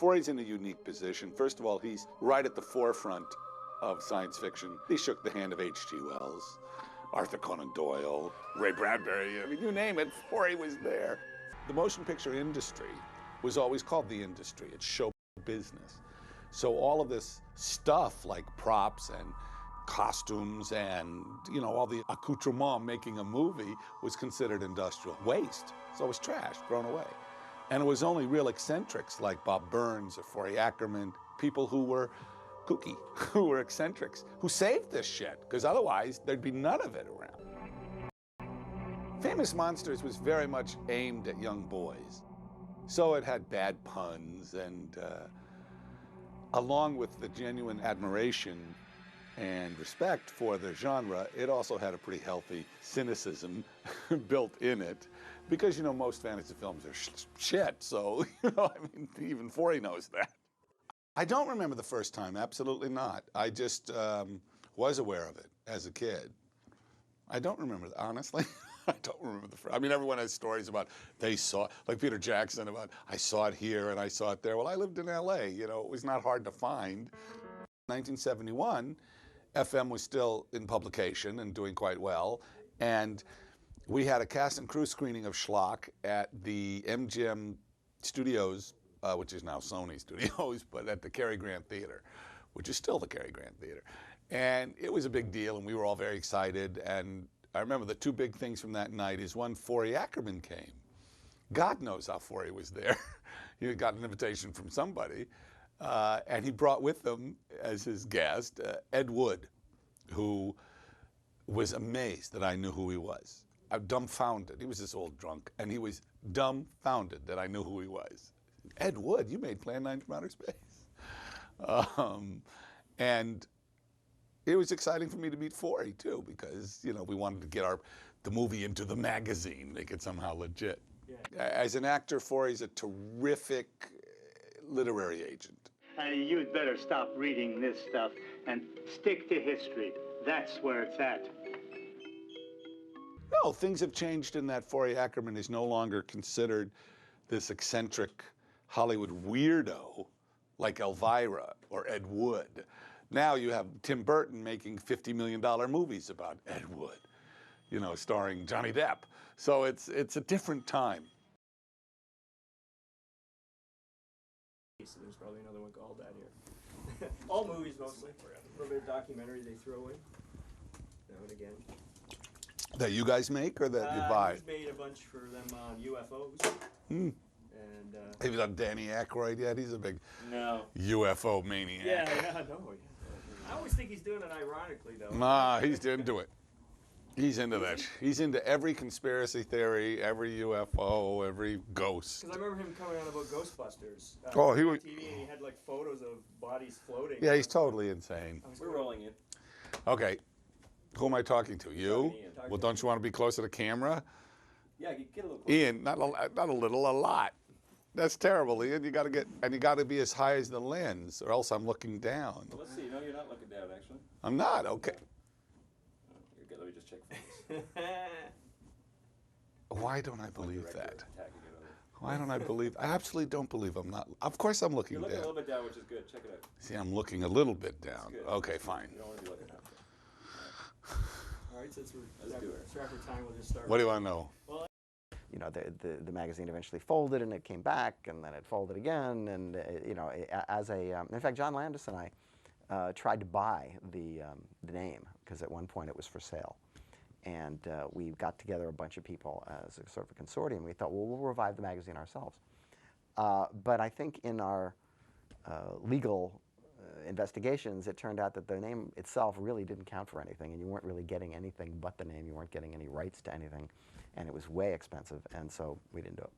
Forrest's in a unique position. First of all, he's right at the forefront of science fiction. He shook the hand of H.G. Wells, Arthur Conan Doyle, Ray Bradbury. I mean, you name it, Forrest was there. The motion picture industry was always called the industry. It's show business. So all of this stuff like props and costumes and, you know, all the accoutrement making a movie was considered industrial waste. So it was trash, thrown away. And it was only real eccentrics like Bob Burns or Forrest Ackerman, people who were kooky, who were eccentrics, who saved this shit, because otherwise there'd be none of it around. Famous Monsters was very much aimed at young boys. So it had bad puns and along with the genuine admiration and respect for the genre, it also had a pretty healthy cynicism built in it. Because, you know, most fantasy films are shit, so, you know, I mean, even Forrest knows that. I don't remember the first time, absolutely not. I just was aware of it as a kid. I don't remember, honestly. I don't remember the first. I mean, everyone has stories about they saw, like Peter Jackson, about I saw it here and I saw it there. Well, I lived in LA, you know, it was not hard to find. 1971, FM was still in publication and doing quite well, and we had a cast and crew screening of Schlock at the MGM Studios, which is now Sony Studios, but at the Cary Grant Theater, which is still the Cary Grant Theater. And it was a big deal, and we were all very excited. And I remember the two big things from that night is one, Forrest Ackerman came. God knows how Forrest was there. He got an invitation from somebody. And he brought with him as his guest Ed Wood, who was amazed that I knew who he was. I'm dumbfounded. He was this old drunk, and he was dumbfounded that I knew who he was. Ed Wood, you made Plan 9 from Outer Space. And it was exciting for me to meet Forrest, too, because, you know, we wanted to get the movie into the magazine, make it somehow legit. Yeah. As an actor, Forrest's a terrific literary agent. You'd better stop reading this stuff and stick to history. That's where it's at. No, things have changed in that Forrest Ackerman is no longer considered this eccentric Hollywood weirdo like Elvira or Ed Wood. Now you have Tim Burton making $50 million movies about Ed Wood, you know, starring Johnny Depp. So it's a different time. So there's probably another one called that here. All movies mostly. A little bit of documentary they throw in now and again. That you guys make or that you buy? He's made a bunch for them on UFOs. Hmm. And have you done Danny Aykroyd yet? He's a big no UFO maniac. Yeah, no. Yeah. I always think he's doing it ironically, though. Nah, he's into it. He's into that. He's into every conspiracy theory, every UFO, every ghost. Because I remember him coming on about Ghostbusters. Oh, he was. TV, and he had like photos of bodies floating. Yeah, he's totally insane. We're rolling in. Okay. Who am I talking to? You? Well, don't you want to be closer to the camera? Yeah, get a little closer. Ian, not a little, a lot. That's terrible, Ian. You got to be as high as the lens, or else I'm looking down. Well, let's see. No, you're not looking down, actually. I'm not. Okay. You're good. Let me just check for this. Why don't I believe that? Why don't I believe? I absolutely don't believe I'm not. Of course I'm looking down. You're looking a little bit down, which is good. Check it out. See, I'm looking a little bit down. Okay, fine. You don't want to be looking up. All right, since we're wrap our time, we'll just start. What do you want to know? Well, you know, the magazine eventually folded, and it came back, and then it folded again, and you know, in fact, John Landis and I tried to buy the name because at one point it was for sale, and we got together a bunch of people as a sort of a consortium. We thought, well, we'll revive the magazine ourselves, but I think in our legal investigations, it turned out that the name itself really didn't count for anything, and you weren't really getting anything but the name. You weren't getting any rights to anything, and it was way expensive, and so we didn't do it.